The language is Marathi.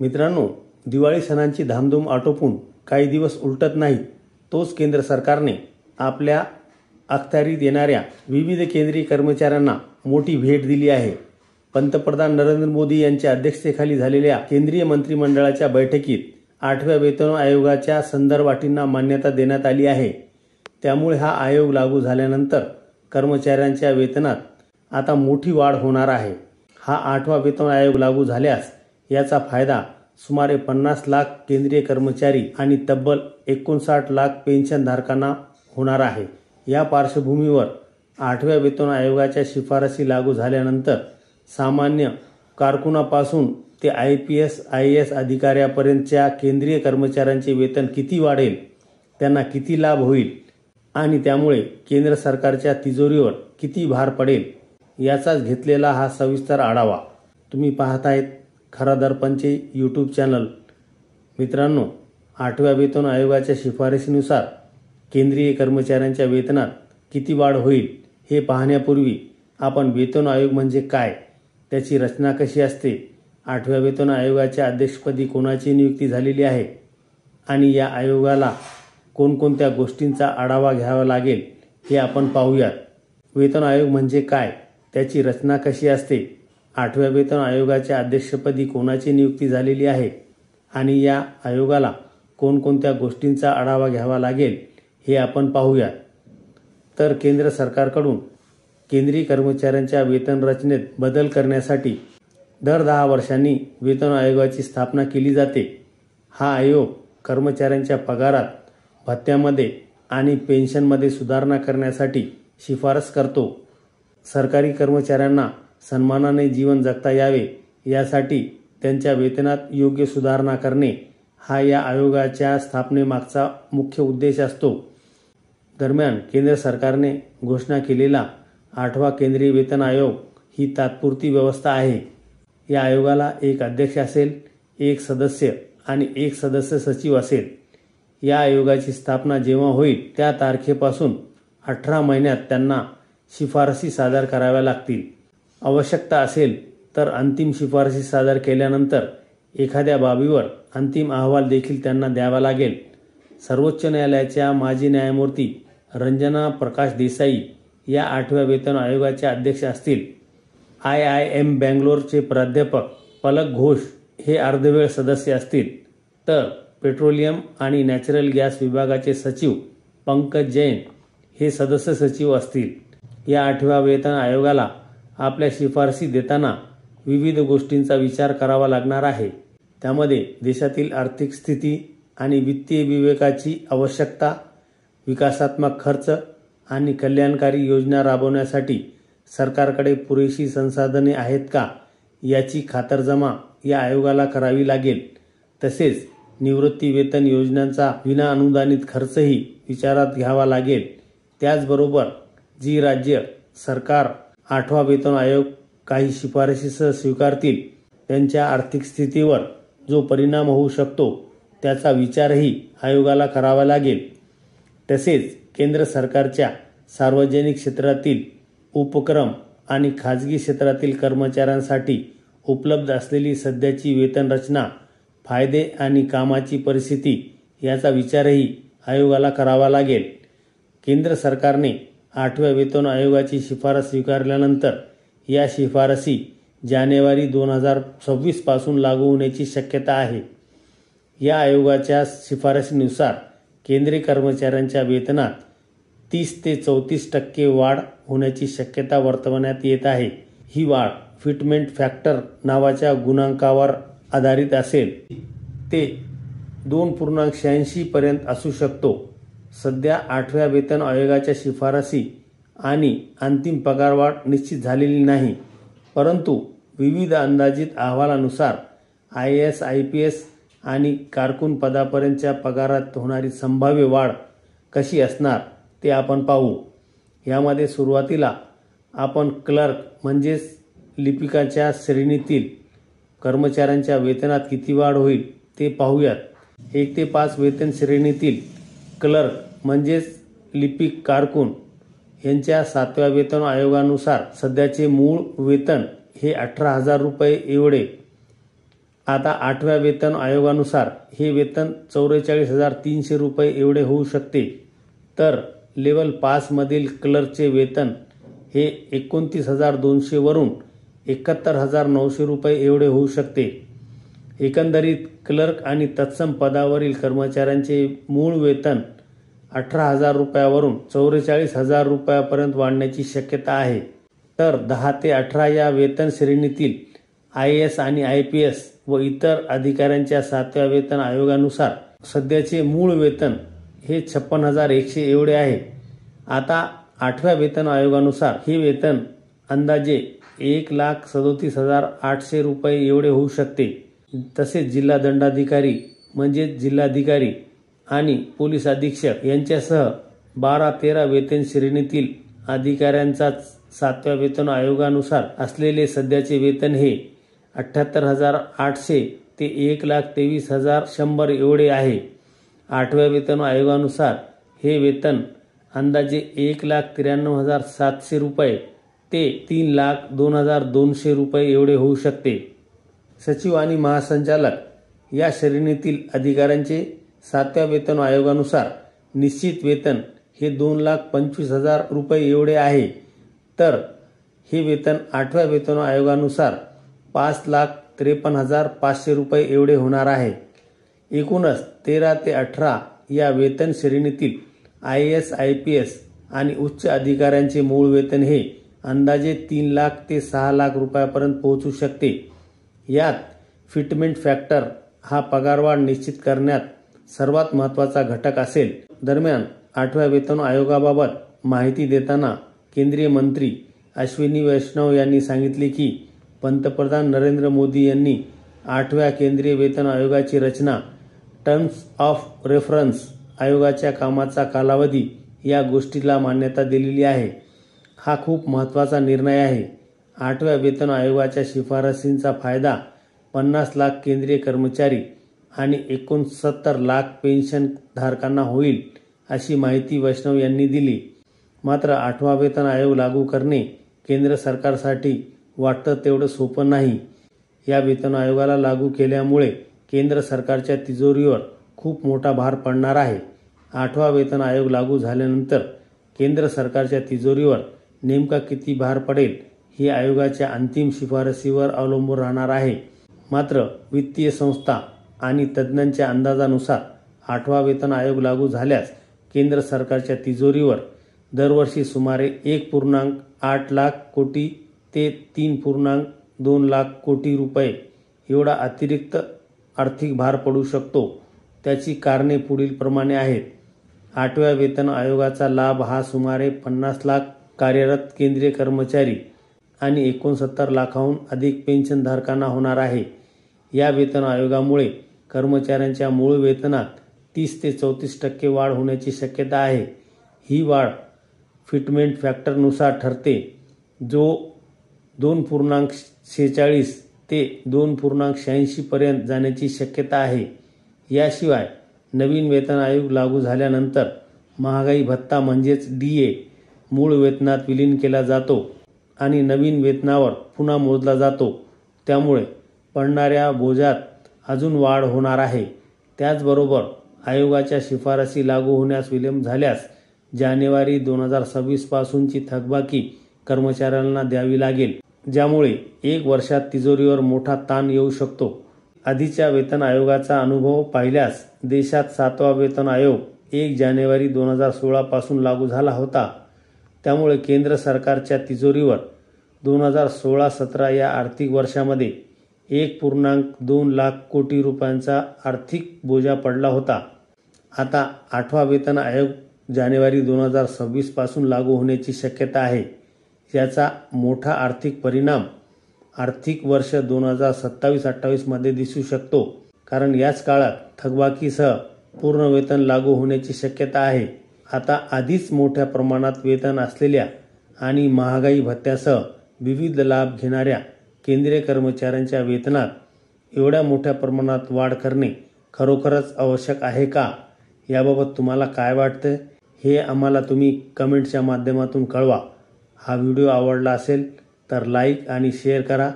मित्रांनो, दिवाळी सणांची धामधूम आटोपून काही दिवस उलटत नाहीत तोच केंद्र सरकारने आपल्या अखत्यारीत येणाऱ्या विविध केंद्रीय कर्मचाऱ्यांना मोठी भेट दिली आहे। पंतप्रधान नरेंद्र मोदी यांच्या अध्यक्षतेखाली झालेल्या केंद्रीय मंत्रिमंडळाच्या बैठकीत 8व्या वेतन आयोगाच्या संदर्भाटींना मान्यता देण्यात आली आहे। त्यामुळे हा आयोग लागू झाल्यानंतर कर्मचाऱ्यांच्या वेतनात आता मोठी वाढ होणार आहे। हा 8वा वेतन आयोग लागू झाल्यास याचा फायदा सुमारे 50 लाख केंद्रीय कर्मचारी आणि तब्बल 59 लाख पेन्शनधारकांना होणार आहे। या पार्श्वभूमीवर 8व्या वेतन आयोगाच्या शिफारसी लागू झाल्यानंतर सामान्य कारकुनापासून ते IPS IAS अधिकाऱ्यापर्यंतच्या केंद्रीय कर्मचाऱ्यांचे वेतन किती वाढेल, त्यांना किती लाभ होईल आणि त्यामुळे केंद्र सरकारच्या तिजोरीवर किती भार पडेल याचाच घेतलेला हा सविस्तर आढावा। तुम्ही पाहत आहेत खरा दर्पणचे YouTube चॅनल। मित्रांनो, 8व्या वेतन आयोगाच्या शिफारसीनुसार केंद्रीय कर्मचाऱ्यांच्या वेतनात किती वाढ होईल हे पाहण्यापूर्वी आपण वेतन आयोग म्हणजे काय, त्याची रचना कशी असते, 8व्या वेतन आयोगाच्या अध्यक्षपदी कोणाची नियुक्ती झालेली आहे आणि या आयोगाला कोणकोणत्या गोष्टींचा आढावा घ्यावा लागेल हे आपण पाहूयात। वेतन आयोग म्हणजे काय, त्याची रचना कशी असते, 8व्या वेतन आयोगाच्या अध्यक्षपदी कोणाची नियुक्ती झालेली आहे आणि या आयोगाला कोणकोणत्या गोष्टींचा आढावा घ्यावा लागेल हे आपण पाहूयात। तर केंद्र सरकारकडून केंद्रीय कर्मचाऱ्यांच्या वेतन रचनेत बदल करण्यासाठी दर 10 वर्षांनी वेतन आयोगाची स्थापना केली जाते। हा आयोग कर्मचाऱ्यांच्या पगारात, भत्त्यामध्ये आणि पेन्शनमध्ये सुधारणा करण्यासाठी शिफारस करतो। सरकारी कर्मचाऱ्यांना सन्मानाने जीवन जगता यावे यासाठी त्यांच्या वेतनात योग्य सुधारणा करणे हा या आयोगाच्या स्थापनेमागचा मुख्य उद्देश असतो। दरम्यान केंद्र सरकारने घोषणा केलेला 8वा केंद्रीय वेतन आयोग ही तात्पुरती व्यवस्था आहे। या आयोगाला एक अध्यक्ष असेल, एक सदस्य आणि एक सदस्य सचिव असेल। या आयोगाची स्थापना जेव्हा होईल त्या तारखेपासून 18 महिन्यात त्यांना शिफारसी सादर कराव्या लागतील। आवश्यकता असेल तर अंतिम शिफारसी सादर केल्यानंतर एखाद्या बाबीवर अंतिम अहवाल देखील त्यांना द्यावा लागेल। सर्वोच्च न्यायालयाच्या माजी न्यायमूर्ती रंजना प्रकाश देसाई या 8व्या वेतन आयोगाच्या अध्यक्ष असतील। IIM बेंगलोरचे प्राध्यापक पलक घोष हे अर्धवेळ सदस्य असतील, तर पेट्रोलियम आणि नॅचरल गॅस विभागाचे सचिव पंकज जैन हे सदस्य सचिव असतील। या 8व्या वेतन आयोगाला आपल्या शिफारसी देताना विविध गोष्टींचा विचार करावा लागणार आहे। त्यामध्ये देशातील आर्थिक स्थिती आणि वित्तीय विवेकाची आवश्यकता, विकासात्मक खर्च आणि कल्याणकारी योजना राबवण्यासाठी सरकारकडे पुरेशी संसाधने आहेत का याची खातरजमा या आयोगाला करावी लागेल। तसेच निवृत्ती वेतन योजनांचा विना अनुदानित खर्चही विचारात घ्यावा लागेल। त्याचबरोबर जी राज्य सरकार 8वा वेतन आयोग काही शिफारसीसह स्वीकारतील त्यांच्या आर्थिक स्थितीवर जो परिणाम होऊ शकतो त्याचा विचारही आयोगाला करावा लागेल। तसेच केंद्र सरकारच्या सार्वजनिक क्षेत्रातील उपक्रम आणि खाजगी क्षेत्रातील कर्मचाऱ्यांसाठी उपलब्ध असलेली सध्याची वेतन रचना, फायदे आणि कामाची परिस्थिती याचा विचारही आयोगाला करावा लागेल। केंद्र सरकारने 8व्या वेतन आयोगाची शिफारस स्वीकारल्यानंतर या शिफारसी जानेवारी 2026 पासून लागू होण्याची शक्यता आहे। या आयोगाच्या शिफारसीनुसार केंद्रीय कर्मचाऱ्यांच्या वेतनात 30 ते 34% वाढ होण्याची शक्यता वर्तवण्यात येत आहे। ही वाढ फिटमेंट फॅक्टर नावाच्या गुणांकावर आधारित असेल। ते 2.86 पर्यंत असू शकतो। सध्या 8व्या वेतन आयोगाच्या शिफारसी आणि अंतिम पगारवाढ निश्चित झालेली नाही, परंतु विविध अंदाजित अहवालानुसार IAS IPS आणि कारकून पदापर्यंतच्या पगारात होणारी संभाव्य वाढ कशी असणार ते आपण पाहू। यामध्ये सुरुवातीला आपण क्लर्क म्हणजेच लिपिकाच्या श्रेणीतील कर्मचाऱ्यांच्या वेतनात किती वाढ होईल ते पाहूयात। 1 ते 5 वेतन श्रेणीतील क्लर्क म्हणजेच लिपिक कारकून यांच्या 7व्या वेतन आयोगानुसार सध्याचे मूळ वेतन हे 18,000 रुपये एवढे आता 8व्या वेतन आयोगानुसार हे वेतन 44,300 रुपये एवढे होऊ शकते, तर लेवल 5 मधील क्लर्कचे वेतन हे 29,200 वरून 71,900 रुपये एवढे होऊ शकते. एकंदरीत क्लर्क आणि तत्सम पदावरील कर्मचाऱ्यांचे मूळ वेतन 18,000 रुपयावरून 44,000 रुपयापर्यंत वाढण्याची शक्यता आहे. तर 10 ते 18 या वेतन श्रेणीतील IAS आणि IPS व इतर अधिकाऱ्यांच्या 7व्या वेतन आयोगानुसार सध्याचे मूळ वेतन हे 56,100 एवढे आहे. आता 8व्या वेतन आयोगानुसार हे वेतन अंदाजे 1,37,800 रुपये एवढे होऊ शकते. तसेच जिल्हा दंडाधिकारी म्हणजेच जिल्हाधिकारी आणि पोलीस अधीक्षक यांच्यासह 12-13 वेतन श्रेणीतील अधिकाऱ्यांचा 7व्या वेतन आयोगानुसार असलेले सध्याचे वेतन हे 78,800 ते 1,23,100 एवढे आहे. 8व्या वेतन आयोगानुसार हे वेतन अंदाजे 1,93,700 रुपये ते 3,02,200 रुपये एवढे होऊ शकते. सचिव आणि महासंचालक या श्रेणीतील अधिकाऱ्यांचे 7व्या वेतन आयोगानुसार निश्चित वेतन हे 2,25,000 रुपये एवढे आहे. तर हे वेतन 8व्या वेतन आयोगानुसार 5,53,500 रुपये एवढे होणार आहे. एकूणच 13 ते 18 या वेतन श्रेणीतील IAS, IPS आणि उच्च अधिकाऱ्यांचे मूळ वेतन हे अंदाजे 3 लाख ते 6 लाख रुपयापर्यंत पोहोचू शकते. यात फिटमेंट फॅक्टर हा पगारवाढ निश्चित करण्यात सर्वात महत्त्वाचा घटक असेल. दरम्यान 8व्या वेतन आयोगाबाबत माहिती देताना केंद्रीय मंत्री अश्विनी वैष्णव यांनी सांगितले की पंतप्रधान नरेंद्र मोदी यांनी 8व्या केंद्रीय वेतन आयोगाची रचना, टर्म्स ऑफ रेफरन्स, आयोगाच्या कामाचा कालावधी या गोष्टीला मान्यता दिलेली आहे. हा खूप महत्त्वाचा निर्णय आहे. 8व्या वेतन आयोगाच्या शिफारसींचा फायदा 50 लाख केंद्रीय कर्मचारी आणि 69 लाख पेन्शन धारकांना होईल, अशी माहिती वैष्णव यांनी दिली. मात्र 8वा वेतन आयोग लागू करणे केंद्र सरकारसाठी वाटतं तेवढं सोपं नाही. या वेतन आयोगाला लागू केल्यामुळे केंद्र सरकारच्या तिजोरीवर खूप मोठा भार पडणार आहे. 8वा वेतन आयोग लागू झाल्यानंतर केंद्र सरकारच्या तिजोरीवर नेमका किती भार पडेल हे आयोगाच्या अंतिम शिफारसीवर अवलंबून राहणार आहे. मात्र वित्तीय संस्था आणि तज्ज्ञांच्या अंदाजानुसार 8वा वेतन आयोग लागू झाल्यास केंद्र सरकारच्या तिजोरीवर दरवर्षी सुमारे 1.8 लाख कोटी ते 3.2 लाख कोटी रुपये एवढा अतिरिक्त आर्थिक भार पडू शकतो. त्याची कारणे पुढीलप्रमाणे आहेत. 8व्या वेतन आयोगाचा लाभ हा सुमारे 50 लाख कार्यरत केंद्रीय कर्मचारी आणि 69 लाखाहून अधिक पेन्शनधारकांना होणार आहे. या वेतन आयोगामुळे कर्मचाऱ्यांच्या मूळ वेतनात 30 ते 34% वाढ होण्याची शक्यता आहे. ही वाढ फिटमेंट फॅक्टरनुसार ठरते, जो 2.46 ते 2.86 पर्यंत जाण्याची शक्यता आहे. याशिवाय नवीन वेतन आयोग लागू झाल्यानंतर महागाई भत्ता म्हणजेच DA मूळ वेतनात विलीन केला जातो आणि नवीन वेतनावर पुन्हा मोजला जातो. त्यामुळे पडणाऱ्या बोजात अजून वाढ होणार आहे. त्याचबरोबर आयोगाच्या शिफारसी लागू होण्यास विलंब झाल्यास जानेवारी 2026 पासूनची थकबाकी कर्मचाऱ्यांना द्यावी लागेल, ज्यामुळे 1 वर्षात तिजोरीवर मोठा ताण येऊ शकतो. आधीच्या वेतन आयोगाचा अनुभव पाहिल्यास देशात 7वा वेतन आयोग 1 जानेवारी 2016 पासून लागू झाला होता. त्यामुळे केंद्र सरकारच्या तिजोरीवर 2016-17 या आर्थिक वर्षामध्ये 1.2 लाख कोटी रुपयांचा आर्थिक बोजा पडला होता. आता 8वा वेतन आयोग जानेवारी 2026 पासून लागू होण्याची शक्यता आहे. याचा मोठा आर्थिक परिणाम आर्थिक वर्ष 2027-28 मध्ये दिसू शकतो, कारण याच काळात थकबाकीसह पूर्ण वेतन लागू होण्याची शक्यता आहे. आता आधीच मोठ्या प्रमाणात वेतन असलेल्या आणि महागाई भत्त्यासह विविध लाभ घेणाऱ्या केंद्रीय कर्मचाऱ्यांच्या वेतनात एवढ्या मोठ्या प्रमाणात वाढ करणे खरोखरच आवश्यक आहे का? याबाबत तुम्हाला काय वाटतं हे आम्हाला तुम्ही कमेंटच्या माध्यमातून कळवा. हा व्हिडिओ आवडला असेल तर लाईक आणि शेअर करा.